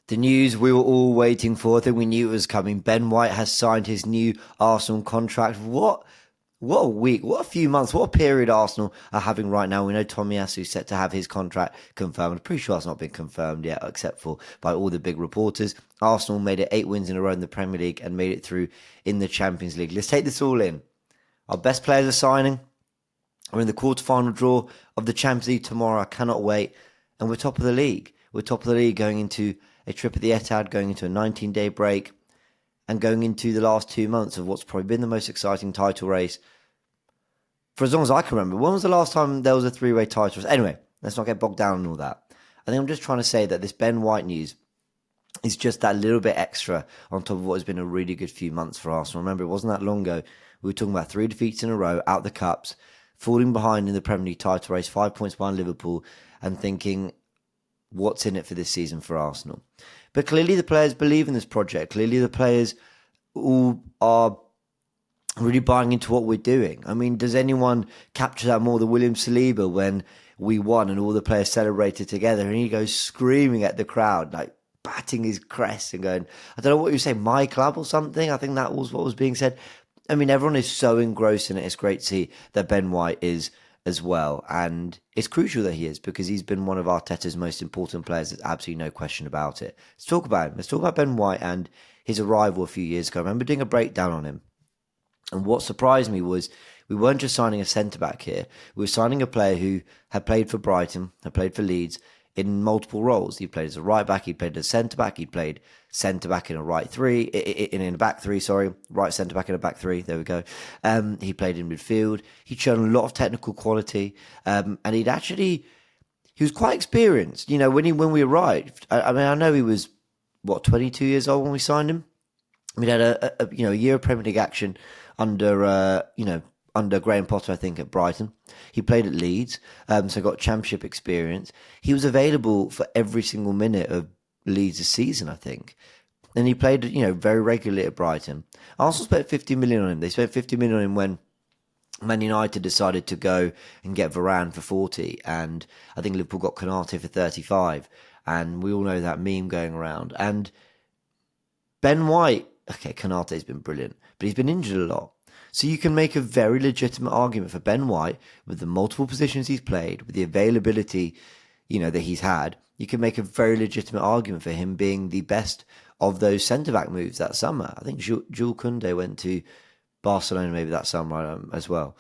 The news we were all waiting for. I think we knew it was coming. Ben White has signed his new Arsenal contract. What a week, what a few months, what a period Arsenal are having right now. We know Tomiyasu's set to have his contract confirmed. I'm pretty sure it's not been confirmed yet, except for by all the big reporters. Arsenal made it 8 wins in a row in the Premier League and made it through in the Champions League. Let's take this all in. Our best players are signing. We're in the quarter-final draw of the Champions League tomorrow. I cannot wait. And we're top of the league. We're top of the league going into a trip at the Etihad, going into a 19-day break, and going into the last 2 months of what's probably been the most exciting title race for as long as I can remember. When was the last time there was a three-way title race? Anyway, let's not get bogged down in all that. I think I'm just trying to say that this Ben White news is just that little bit extra on top of what has been a really good few months for Arsenal. Remember, it wasn't that long ago. We were talking about 3 defeats in a row, out the cups, falling behind in the Premier League title race, 5 points behind Liverpool, and thinking, what's in it for this season for Arsenal? But clearly the players believe in this project. Clearly the players all are really buying into what we're doing. I mean, does anyone capture that more than William Saliba when we won and all the players celebrated together and he goes screaming at the crowd, like batting his crest and going, I don't know what you say, my club or something? I think that was what was being said. I mean, everyone is so engrossed in it. It's great to see that Ben White is as well. And it's crucial that he is because he's been one of Arteta's most important players. There's absolutely no question about it. Let's talk about him. Let's talk about Ben White and his arrival a few years ago. I remember doing a breakdown on him. And what surprised me was we weren't just signing a centre-back here. We were signing a player who had played for Brighton, had played for Leeds in multiple roles. He played as a right-back, he played as a centre-back, he played centre-back in a right three, in a back three, sorry, right centre-back in a back three, there we go. He played in midfield. He'd shown a lot of technical quality, and he was quite experienced. You know, when we arrived, I mean, I know he was, 22 years old when we signed him? We had a year of Premier League action under Graham Potter, I think, at Brighton. He played at Leeds, so got championship experience. He was available for every single minute of Leeds' season, I think. And he played, very regularly at Brighton. Arsenal spent 50 million on him. They spent 50 million on him when Man United decided to go and get Varane for 40, and I think Liverpool got Konate for 35. And we all know that meme going around. And Ben White, okay, Konate's been brilliant, but he's been injured a lot. So you can make a very legitimate argument for Ben White with the multiple positions he's played, with the availability, that he's had. You can make a very legitimate argument for him being the best of those centre-back moves that summer. I think Jules Koundé went to Barcelona maybe that summer as well.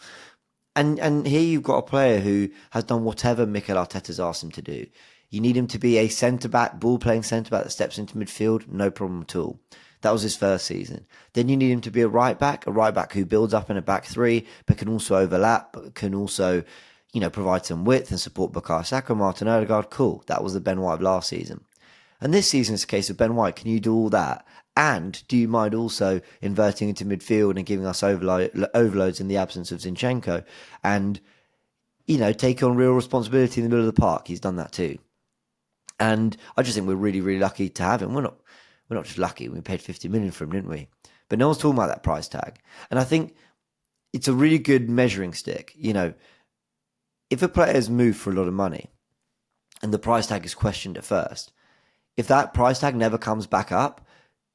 And here you've got a player who has done whatever Mikel Arteta's asked him to do. You need him to be a centre-back, ball-playing centre-back that steps into midfield, no problem at all. That was his first season. Then you need him to be a right back who builds up in a back three, but can also overlap, but can also, provide some width and support Bukayo Saka, Martin Odegaard. Cool. That was the Ben White of last season. And this season is a case of Ben White. Can you do all that? And do you mind also inverting into midfield and giving us overloads in the absence of Zinchenko? And, take on real responsibility in the middle of the park. He's done that too. And I just think we're really, really lucky to have him. We're not just lucky. We paid 50 million for him, didn't we? But no one's talking about that price tag. And I think it's a really good measuring stick. If a player's moved for a lot of money and the price tag is questioned at first, if that price tag never comes back up,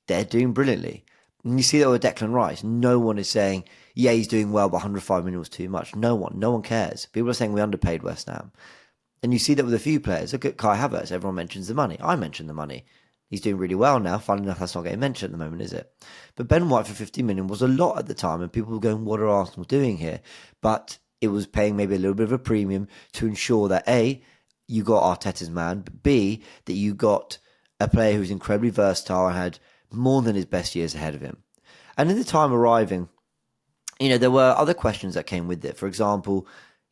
they're doing brilliantly. And you see that with Declan Rice. No one is saying, yeah, he's doing well, but 105 million was too much. No one cares. People are saying we underpaid West Ham. And you see that with a few players. Look at Kai Havertz. Everyone mentions the money. I mentioned the money. He's doing really well now. Funnily enough, that's not getting mentioned at the moment, is it? But Ben White for 50 million was a lot at the time, and people were going, what are Arsenal doing here? But it was paying maybe a little bit of a premium to ensure that A, you got Arteta's man, but B, that you got a player who's incredibly versatile and had more than his best years ahead of him. And in the time arriving, there were other questions that came with it. For example,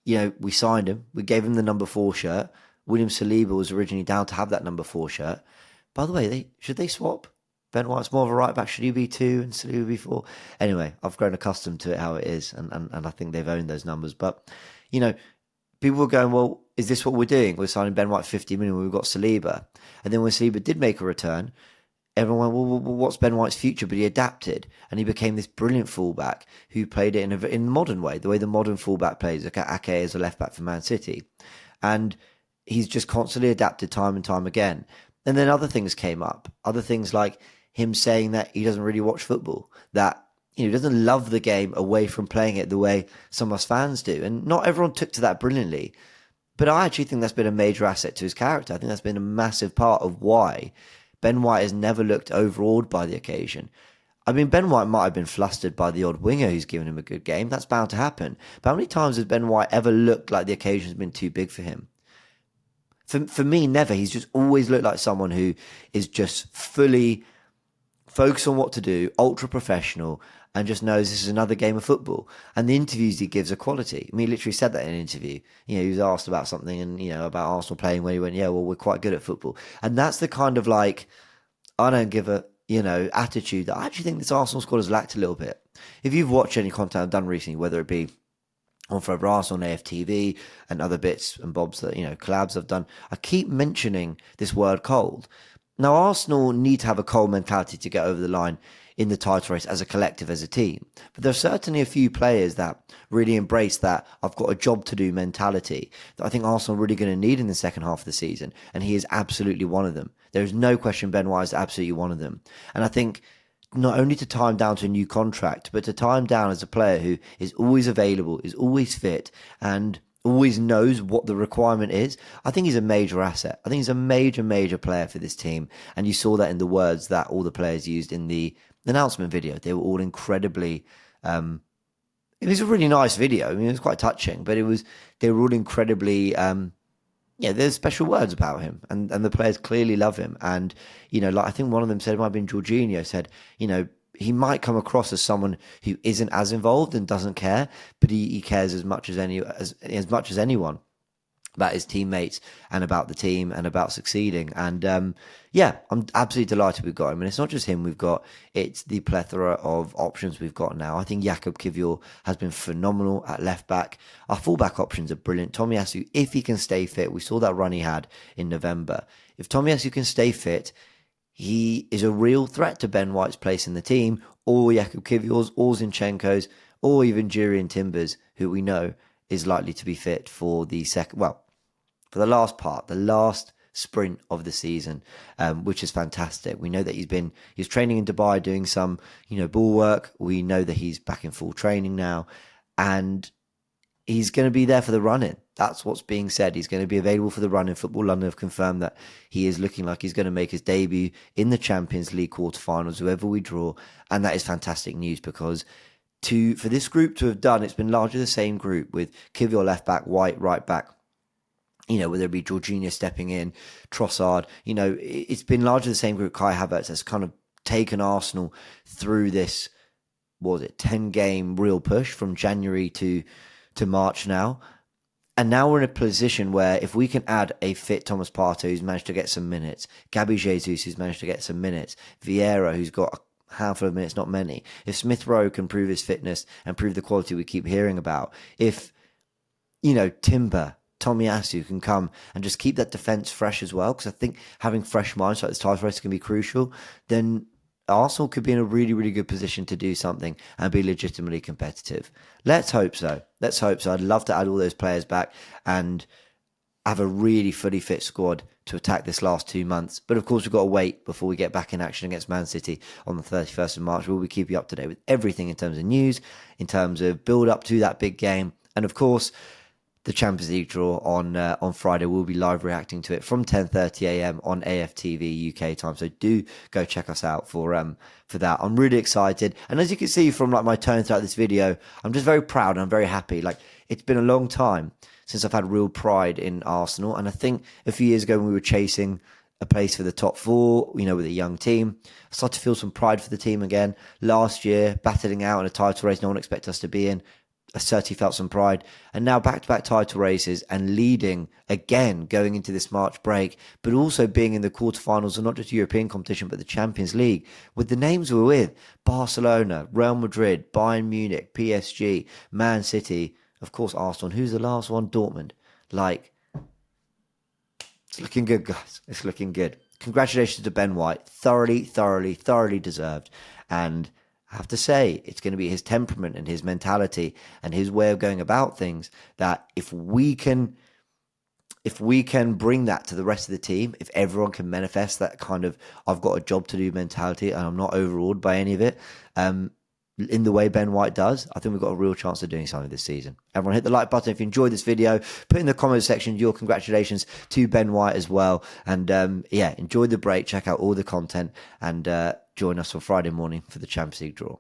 we signed him. We gave him the number 4 shirt. William Saliba was originally down to have that number 4 shirt. By the way, should they swap? Ben White's more of a right back. Should he be 2 and Saliba be 4? Anyway, I've grown accustomed to it how it is, and I think they've owned those numbers. But, people were going, well, is this what we're doing? We're signing Ben White 50 million when we've got Saliba. And then when Saliba did make a return, everyone went, well, what's Ben White's future? But he adapted, and he became this brilliant fullback who played it in a modern way, the way the modern fullback plays. Like Ake as a left back for Man City. And he's just constantly adapted time and time again. And then other things came up, other things like him saying that he doesn't really watch football, that he doesn't love the game away from playing it the way some of us fans do. And not everyone took to that brilliantly. But I actually think that's been a major asset to his character. I think that's been a massive part of why Ben White has never looked overawed by the occasion. I mean, Ben White might have been flustered by the odd winger who's given him a good game. That's bound to happen. But how many times has Ben White ever looked like the occasion's been too big for him? For me, never. He's just always looked like someone who is just fully focused on what to do, ultra professional, and just knows this is another game of football. And the interviews he gives are quality. I mean, he literally said that in an interview. He was asked about something and, about Arsenal playing where he went, yeah, well, we're quite good at football. And that's the kind of like, I don't give a, attitude that I actually think this Arsenal squad has lacked a little bit. If you've watched any content I've done recently, whether it be on Forever Arsenal on AFTV and other bits and bobs that, collabs I've done, I keep mentioning this word cold. Now, Arsenal need to have a cold mentality to get over the line in the title race as a collective, as a team. But there are certainly a few players that really embrace that I've got a job to do mentality that I think Arsenal are really going to need in the second half of the season. And he is absolutely one of them. There's no question Ben White is absolutely one of them. And I think not only to tie him down to a new contract, but to tie him down as a player who is always available, is always fit, and always knows what the requirement is. I think he's a major asset. I think he's a major, major player for this team. And you saw that in the words that all the players used in the announcement video. They were all incredibly, it was a really nice video. I mean, it was quite touching, but they were all incredibly, there's special words about him, and the players clearly love him. And, I think one of them said, it might have been Jorginho, said, he might come across as someone who isn't as involved and doesn't care, but he cares as much as anyone about his teammates and about the team and about succeeding. And I'm absolutely delighted we've got him. And it's not just him it's the plethora of options we've got now. I think Jakub Kiwior has been phenomenal at left back. Our fullback options are brilliant. Tomiyasu, if he can stay fit, we saw that run he had in November. If Tomiyasu can stay fit, he is a real threat to Ben White's place in the team, or Jakub Kiwior's, or Zinchenko's, or even Jurriën Timbers, who we know is likely to be fit for the for the last sprint of the season, which is fantastic. We know that he's training in Dubai doing some, ball work. We know that he's back in full training now, and he's going to be there for the run-in. That's what's being said. He's going to be available for the run-in. Football London have confirmed that he is looking like he's going to make his debut in the Champions League quarterfinals, whoever we draw. And that is fantastic news, because for this group to have done, it's been largely the same group with Kiwior left back, White right back, whether it be Jorginho stepping in, Trossard, it's been largely the same group. Kai Havertz has kind of taken Arsenal through this, 10-game real push from January to March now. And now we're in a position where if we can add a fit Thomas Partey, who's managed to get some minutes, Gabby Jesus, who's managed to get some minutes, Vieira, who's got a handful of minutes, not many. If Smith Rowe can prove his fitness and prove the quality we keep hearing about, if, Timber, Tomiyasu can come and just keep that defence fresh as well, because I think having fresh minds like this title race can be crucial, then Arsenal could be in a really, really good position to do something and be legitimately competitive. Let's hope so. I'd love to add all those players back and have a really fully fit squad to attack this last 2 months. But of course, we've got to wait before we get back in action against Man City on the 31st of March. We'll be keeping you up to date with everything in terms of news, in terms of build up to that big game. And of course, the Champions League draw on Friday. We'll be live reacting to it from 10:30 a.m. on AFTV UK time. So do go check us out for that. I'm really excited, and as you can see from my tone throughout this video, I'm just very proud and I'm very happy. It's been a long time since I've had real pride in Arsenal, and I think a few years ago when we were chasing a place for the top four, with a young team, I started to feel some pride for the team again. Last year, battling out in a title race no one expected us to be in, I certainly felt some pride. And now back-to-back title races and leading again going into this March break, but also being in the quarterfinals of not just European competition, but the Champions League with the names we're with: Barcelona, Real Madrid, Bayern Munich, PSG, Man City, of course Arsenal. And who's the last one? Dortmund. It's looking good, guys. It's looking good. Congratulations to Ben White. Thoroughly deserved. And I have to say, it's going to be his temperament and his mentality and his way of going about things that if we can if we can bring that to the rest of the team, if everyone can manifest that kind of I've got a job to do mentality and I'm not overawed by any of it, in the way Ben White does, I think we've got a real chance of doing something this season. Everyone hit the like button if you enjoyed this video. Put in the comment section your congratulations to Ben White as well. And yeah, enjoy the break. Check out all the content and join us on Friday morning for the Champions League draw.